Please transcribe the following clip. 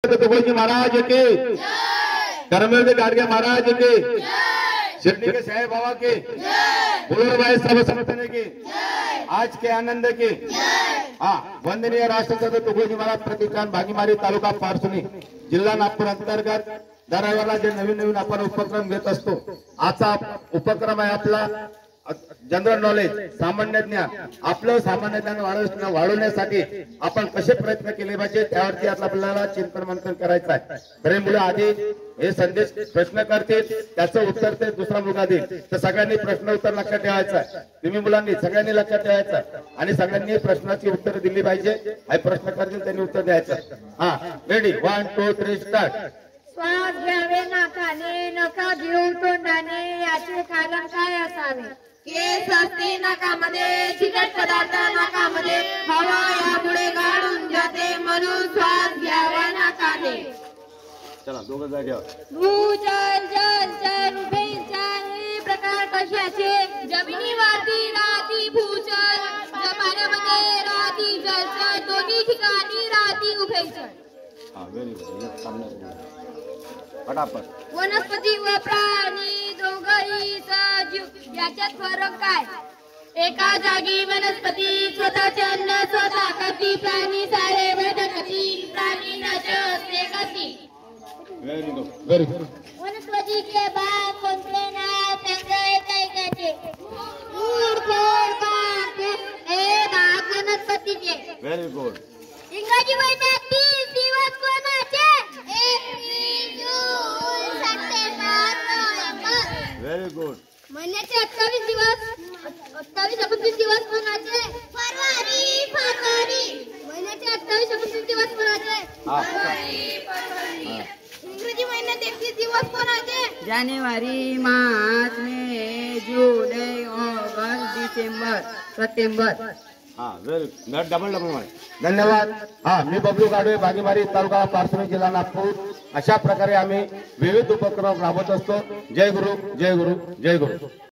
तुकोजी महाराज के, करमल गाड़िया महाराज के, शिरडी के साहेब बाबा के, भाई सब संगठन के, आज के आनंद के, हाँ वंदनीय राष्ट्रपति तुकोजी महाराज प्रतिष्ठान भागीमारी तालुका पारसुनी जिल्हा नागपूर अंतर्गत दरवेळेला जे नवीन आपण उपक्रम घेत असतो। आजचा उपक्रम आहे आपला जनरल नॉलेज, सामान्य ज्ञान। आपलं सामान्य ज्ञान वाढवण्यासाठी आपण कसे प्रयत्न केले पाहिजे त्यावरती आपल्याला चिंतन मंथन करायचं आहे। बरे मुलं आधी हे संदेश प्रश्न करतील, त्याचं उत्तर ते दुसरा मुलगा देईल, तर सगळ्यांनी प्रश्न उत्तर लक्षात ठेवायचं आहे। तुम्ही मुलांनी सगळ्यांनी लक्षात ठेवायचं आहे आणि सगळ्यांनी प्रश्नाची उत्तर दिली पाहिजे। हे प्रश्न करतील त्यांनी उत्तर द्यायचं। हा रेडी 1 2 3 स्टार्ट। श्वास घ्यावे नाकाने, नका घेऊन तोंडाने, याचे कारण काय असावे? केस असते नाकामध्ये, चिकट पदार्थ नाकामध्ये, हवा यामुळे गाडून जाते, म्हणून श्वास घ्यावा नाकाने। चला दोघं जाग्यावर। भूजल जल जल उभयचर हे प्रकार कशाचे? जमिनीवरती राहती भूजल, पाण्यामध्ये राहती जलचर, दोन्ही ठिकाणी राहती उभयचर। हा व्हेरी गुड, फटाफट। वनस्पती व प्राणी दोघंहीचा जीव याच्यात फरक काय? एका जागी वनस्पती स्वतःचे अन्न स्वतः करती, प्राणी सारे वनस्पती, प्राणी नसते करती। Very good, very good. वनस्पतीचे भाग कोणते ना त्यांचे कैकाचे? मूळ, खोड, पाने हे भाग वनस्पतीचे। Very good. इंग्रजी महिन्यात 30 दिवस कोणाचे? एप्रिल, जून, सप्टेंबर, नोव्हेंबर। Very good. महिन्याचे 28 दिवस, 28-29 दिवस कोणाचे? February, February. महिन्याचे 28-29 दिवस कोणाचे? February, February. इंग्रजी महिन्यात 31 दिवस कोणाचे? जानेवारी, मार्च, मे, जुलै, ऑगस्ट, डिसेंबर, सप्टेंबर। हाँ वेरी डबल मारे धन्यवाद। हाँ मी बबलू गाडवे, भागीमारी तालुका पारसुनी जिल्हा नागपूर। अशा प्रकारे आम्ही विविध उपक्रम राबवत असतो। जय गुरु, जय गुरु, जय गुरु।